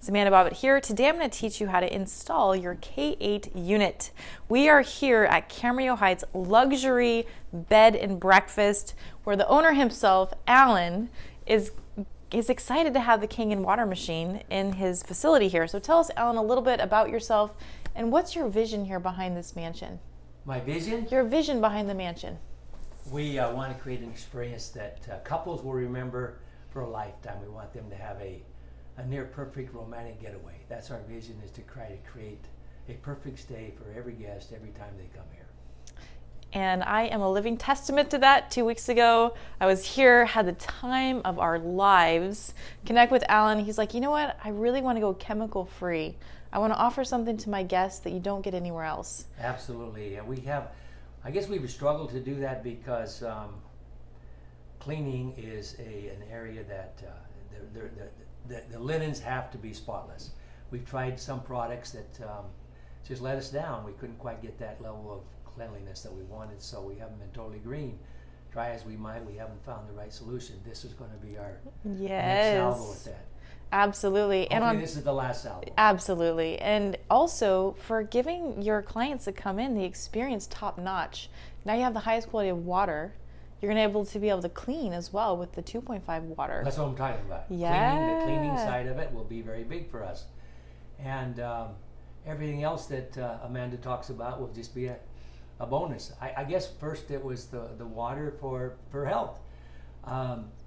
It's Amanda Bobbitt here. Today I'm going to teach you how to install your K8 unit. We are here at Camarillo Heights Luxury Bed and Breakfast, where the owner himself, Alan, is excited to have the Kangen water machine in his facility here. So tell us, Alan, a little bit about yourself and what's your vision here behind this mansion? My vision? Your vision behind the mansion. We want to create an experience that couples will remember for a lifetime. We want them to have a near perfect romantic getaway. That's our vision, is to try to create a perfect stay for every guest every time they come here. And I am a living testament to that. 2 weeks ago, I was here, had the time of our lives. Connect with Alan. He's like, you know what? I really want to go chemical free. I want to offer something to my guests that you don't get anywhere else. Absolutely. And we have, I guess we've struggled to do that because cleaning is an area that the linens have to be spotless. We've tried some products that just let us down. We couldn't quite get that level of cleanliness that we wanted, so we haven't been totally green. Try as we might, we haven't found the right solution. This is going to be our next salvo with that. Absolutely. Hopefully this is the last salvo. Absolutely. And also for giving your clients that come in the experience top notch. Now you have the highest quality of water. You're going to be able to clean as well with the 2.5 water. That's what I'm talking about. Yeah. The cleaning side of it will be very big for us. And everything else that Amanda talks about will just be a bonus. I guess first it was the water for health.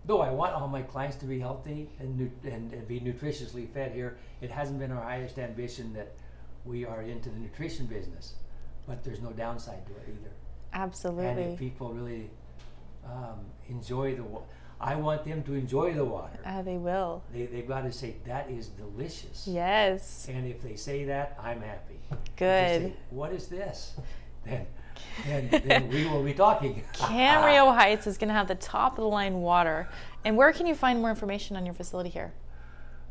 Though I want all my clients to be healthy and be nutritiously fed here, it hasn't been our highest ambition that we are into the nutrition business. But there's no downside to it either. Absolutely. And if people really enjoy the water, I want them to enjoy the water. They will. They've got to say, that is delicious. Yes. And if they say that, I'm happy. Good. Say, what is this? Then we will be talking. Camarillo Heights is going to have the top of the line water. And where can you find more information on your facility here?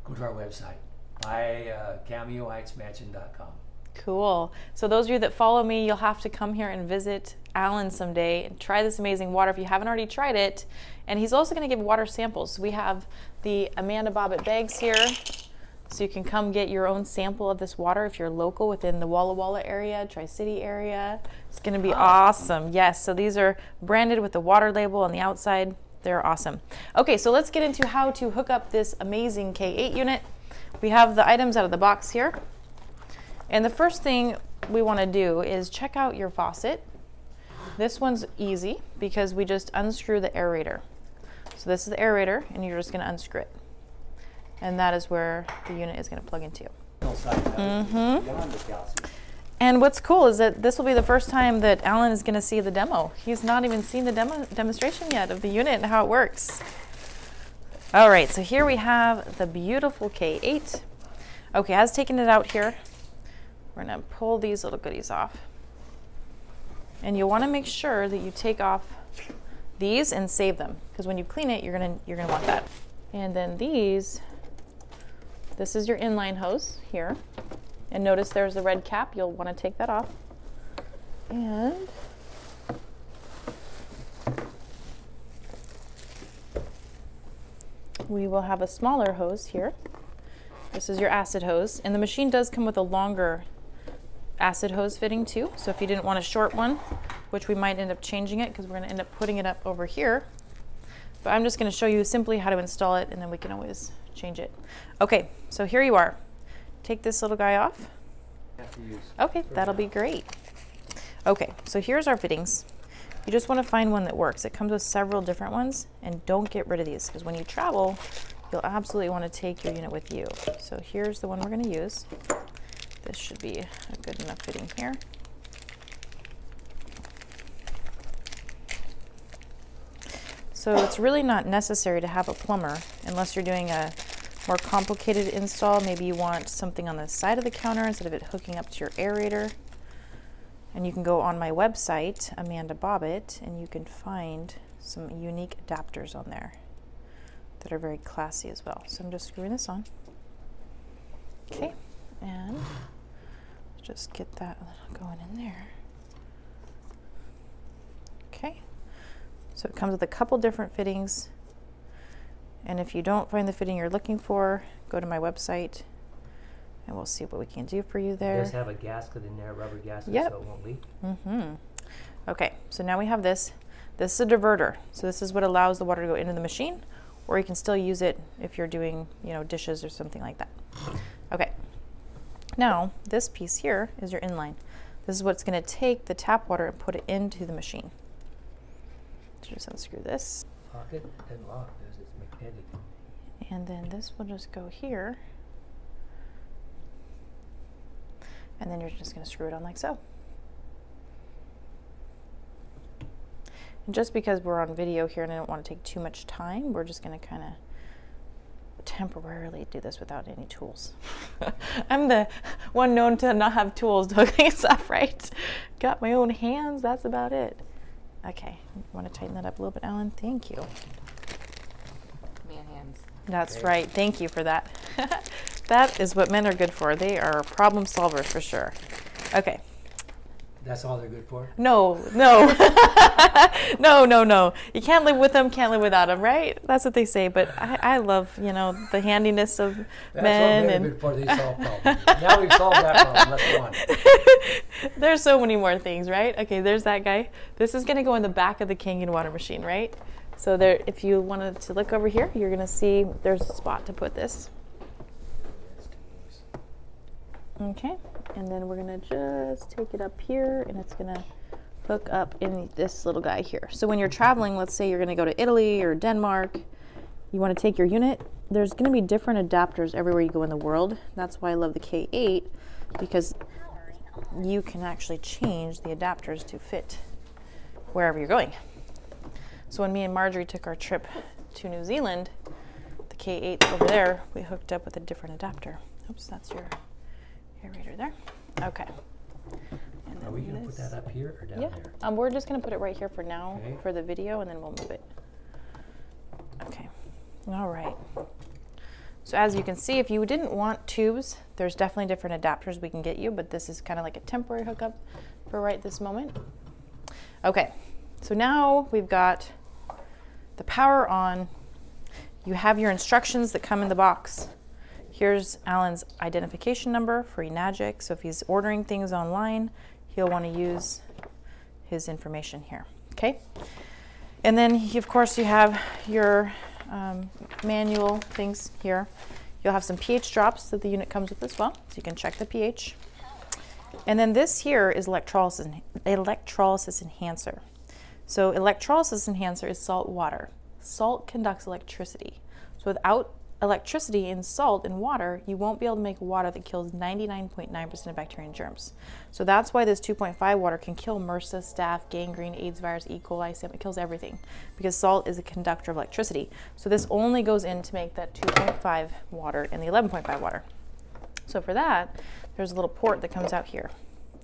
Go to our website, CamarilloHeightsMansion.com. Cool. So those of you that follow me, you'll have to come here and visit Alan someday and try this amazing water if you haven't already tried it. And he's also going to give water samples. We have the Amanda Bobbitt bags here, so you can come get your own sample of this water if you're local within the Walla Walla area, Tri-City area. It's going to be awesome. Yes, so these are branded with the water label on the outside. They're awesome. Okay, so let's get into how to hook up this amazing K8 unit. We have the items out of the box here. And the first thing we want to do is check out your faucet. This one's easy because we just unscrew the aerator. So this is the aerator, and you're just going to unscrew it. And that is where the unit is going to plug into. And what's cool is that this will be the first time that Alan is going to see the demo. He's not even seen the demonstration yet of the unit and how it works. All right, so here we have the beautiful K8. Okay, I was taking it out here. We're going to pull these little goodies off. And you'll want to make sure that you take off these and save them, because when you clean it, you're going to want that. And then this is your inline hose here. And notice there's the red cap. You'll want to take that off. And we will have a smaller hose here. This is your acid hose. And the machine does come with a longer acid hose fitting too. So if you didn't want a short one, which we might end up changing it because we're going to end up putting it up over here. But I'm just going to show you simply how to install it, and then we can always change it. Okay, so here you are. Take this little guy off. Okay, that'll be great. Okay, so here's our fittings. You just want to find one that works. It comes with several different ones, and don't get rid of these, because when you travel, you'll absolutely want to take your unit with you. So here's the one we're going to use. This should be a good enough fitting here. So it's really not necessary to have a plumber unless you're doing a more complicated install. Maybe you want something on the side of the counter instead of it hooking up to your aerator. And you can go on my website, Amanda Bobbitt, and you can find some unique adapters on there that are very classy as well. So I'm just screwing this on. Okay, and just get that going in there. Okay, so it comes with a couple different fittings, and if you don't find the fitting you're looking for, go to my website And we'll see what we can do for you It there. does have a gasket in there, rubber gasket, Yep. so it won't leak. Okay, so now we have this. This is a diverter. So this is what allows the water to go into the machine, or you can still use it if you're doing, you know, dishes or something like that. Okay. Now, this piece here is your inline. This is what's going to take the tap water and put it into the machine. So just unscrew this. Lock it, and lock this, it's magnetic. And then this will just go here. And then you're just going to screw it on like so. And just because we're on video here and I don't want to take too much time, we're just going to kind of temporarily do this without any tools. I'm the one known to not have tools to hook things up, right? Got my own hands, that's about it. Okay, want to tighten that up a little bit, Alan? Thank you. Man hands. That's Okay. right, thank you for that. That is what men are good for. They are problem solvers for sure. Okay. That's all they're good for? No, no. No. You can't live with them, can't live without them, right? That's what they say. But I love, you know, the handiness of That's men. all they're And good for, they solve problems. Now we've solved that problem, let's go on. there's so many more things, right? Okay, there's that guy. This is going to go in the back of the Kangen water machine, right? So there, if you wanted to look over here, you're going to see there's a spot to put this. Okay, and then we're gonna just take it up here and it's gonna hook up in this little guy here. So when you're traveling, let's say you're gonna go to Italy or Denmark, you wanna take your unit, there's gonna be different adapters everywhere you go in the world. That's why I love the K8, because you can actually change the adapters to fit wherever you're going. So when me and Marjorie took our trip to New Zealand, the K8 over there, we hooked up with a different adapter. Oops, that's your aerator there. Okay. And then Are we gonna put that up here or down Yeah. there? We're just gonna put it right here for now Okay. for the video, and then we'll move it. Okay. All right. So as you can see, if you didn't want tubes, there's definitely different adapters we can get you, but this is kind of like a temporary hookup for right this moment. Okay. So now we've got the power on. You have your instructions that come in the box. Here's Alan's identification number for Enagic. So if he's ordering things online, he'll want to use his information here. Okay. And then, of course, you have your manual things here. You'll have some pH drops that the unit comes with as well, so you can check the pH. And then this here is electrolysis enhancer. So electrolysis enhancer is salt water. Salt conducts electricity. So without electricity in salt and water, you won't be able to make water that kills 99.9% of bacteria and germs. So that's why this 2.5 water can kill MRSA, staph, gangrene, AIDS virus, E. coli, it kills everything, because salt is a conductor of electricity. So this only goes in to make that 2.5 water and the 11.5 water. So for that, there's a little port that comes out here,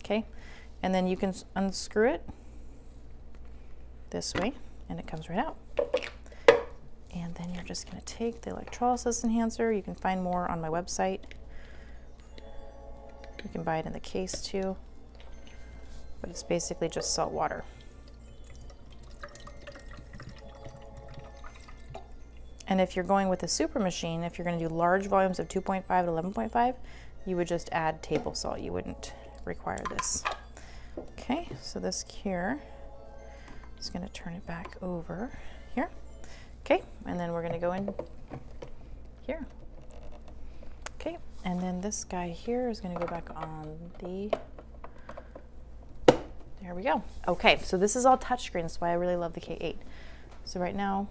okay? And then you can unscrew it this way, and it comes right out. And then you're just going to take the electrolysis enhancer. You can find more on my website. You can buy it in the case too, but it's basically just salt water. And if you're going with a super machine, if you're going to do large volumes of 2.5 to 11.5, you would just add table salt. You wouldn't require this. Okay, so this here is going to turn it back over here. Okay, and then we're going to go in here. Okay, and then this guy here is going to go back on the, there we go. Okay, so this is all touchscreen. That's why I really love the K8. So right now,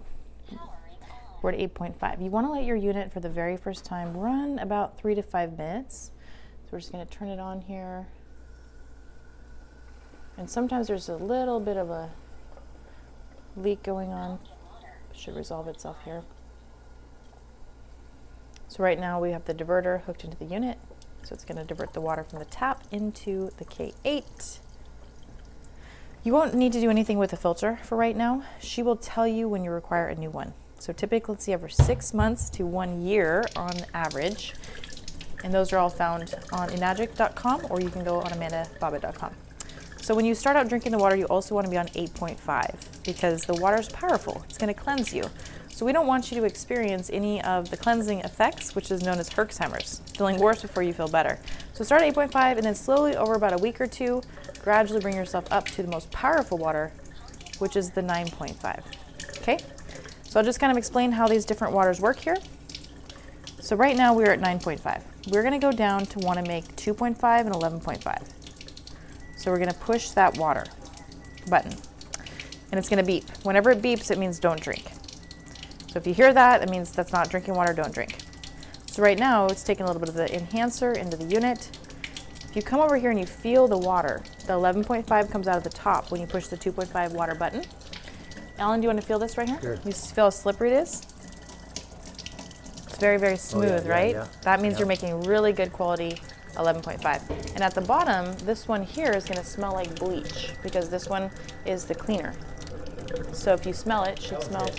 we're at 8.5. You want to let your unit for the very first time run about 3 to 5 minutes. So we're just going to turn it on here. And sometimes there's a little bit of a leak going on. Should resolve itself here. So right now we have the diverter hooked into the unit. So it's going to divert the water from the tap into the K8. You won't need to do anything with the filter for right now. She will tell you when you require a new one. So typically it's every 6 months to 1 year on average. And those are all found on enagic.com, or you can go on amandabobbitt.com. So when you start out drinking the water, you also want to be on 8.5 because the water is powerful. It's going to cleanse you. So we don't want you to experience any of the cleansing effects, which is known as Herxheimer's, feeling worse before you feel better. So start at 8.5 and then slowly over about a week or two, gradually bring yourself up to the most powerful water, which is the 9.5. Okay? So I'll just kind of explain how these different waters work here. So right now we're at 9.5. We're going to go down to want to make 2.5 and 11.5. So we're going to push that water button and it's going to beep. Whenever it beeps, it means don't drink. So if you hear that, it means that's not drinking water, don't drink. So right now it's taking a little bit of the enhancer into the unit. If you come over here and you feel the water, the 11.5 comes out of the top when you push the 2.5 water button. Alan, do you want to feel this right here? Sure. You feel how slippery it is? It's very, very smooth, right? Yeah. That means you're making really good quality 11.5. And at the bottom, this one here is going to smell like bleach because this one is the cleaner. So if you smell it, it should smell,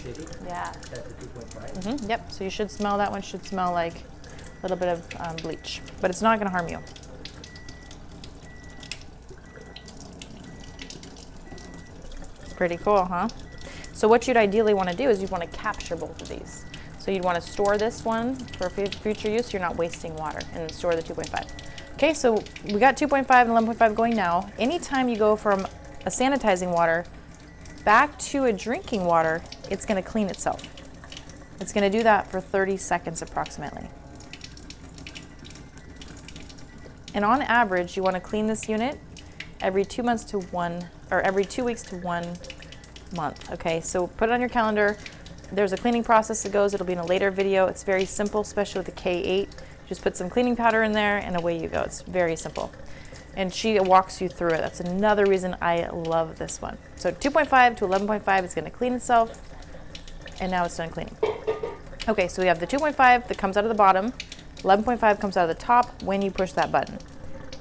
yeah. That's the 2.5. Yep, so you should smell that one, should smell like a little bit of bleach, but it's not going to harm you. Pretty cool, huh? So what you'd ideally want to do is you'd want to capture both of these. So you'd want to store this one for future use, so you're not wasting water, and then store the 2.5. Okay, so we got 2.5 and 11.5 going now. Anytime you go from a sanitizing water back to a drinking water, it's going to clean itself. It's going to do that for 30 seconds approximately. And on average, you want to clean this unit every 2 months to every 2 weeks to 1 month. Okay, so put it on your calendar. There's a cleaning process that goes. It'll be in a later video. It's very simple, especially with the K8. Just put some cleaning powder in there and away you go. It's very simple. And she walks you through it. That's another reason I love this one. So 2.5 to 11.5 is going to clean itself. And now it's done cleaning. Okay, so we have the 2.5 that comes out of the bottom. 11.5 comes out of the top when you push that button.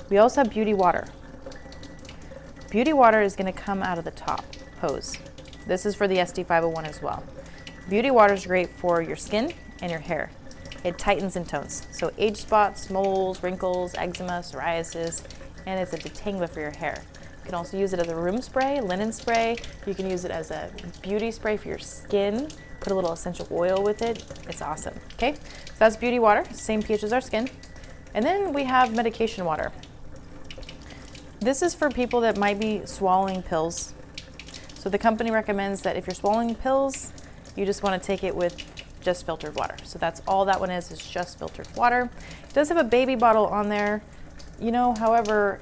We also have beauty water. Beauty water is going to come out of the top hose. This is for the SD501 as well. Beauty water is great for your skin and your hair. It tightens and tones. So age spots, moles, wrinkles, eczema, psoriasis, and it's a detangler for your hair. You can also use it as a room spray, linen spray. You can use it as a beauty spray for your skin. Put a little essential oil with it. It's awesome. Okay, so that's beauty water, same pH as our skin. And then we have medication water. This is for people that might be swallowing pills. So the company recommends that if you're swallowing pills, you just want to take it with just filtered water. So that's all that one is just filtered water. It does have a baby bottle on there. You know, however,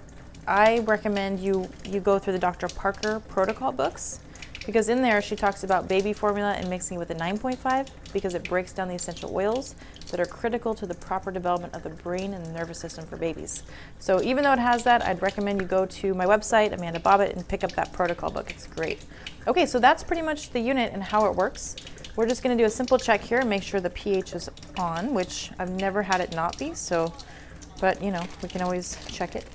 I recommend you go through the Dr. Parker protocol books because in there she talks about baby formula and mixing it with the 9.5 because it breaks down the essential oils that are critical to the proper development of the brain and the nervous system for babies. So even though it has that, I'd recommend you go to my website, Amanda Bobbitt, and pick up that protocol book. It's great. Okay, so that's pretty much the unit and how it works. We're just going to do a simple check here and make sure the pH is on, which I've never had it not be, so, but you know, we can always check it.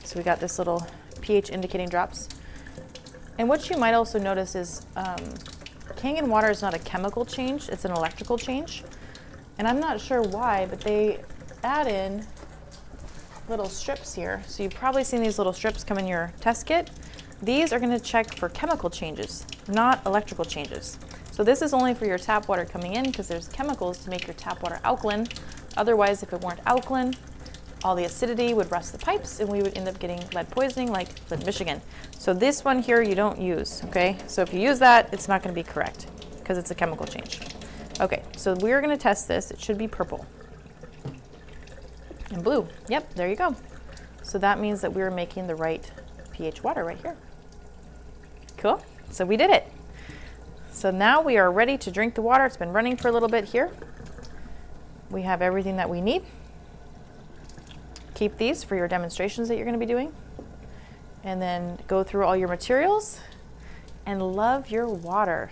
So we got this little pH indicating drops. And what you might also notice is Kangen water is not a chemical change, it's an electrical change. And I'm not sure why, but they add in little strips here. So you've probably seen these little strips come in your test kit. These are going to check for chemical changes, not electrical changes. So this is only for your tap water coming in because there's chemicals to make your tap water alkaline. Otherwise, if it weren't alkaline, all the acidity would rust the pipes and we would end up getting lead poisoning like Flint, Michigan. So this one here you don't use, okay? So if you use that, it's not going to be correct because it's a chemical change. Okay, so we're going to test this. It should be purple and blue. Yep, there you go. So that means that we're making the right pH water right here. Cool, so we did it. So now we are ready to drink the water. It's been running for a little bit here. We have everything that we need. Keep these for your demonstrations that you're going to be doing. And then go through all your materials and love your water.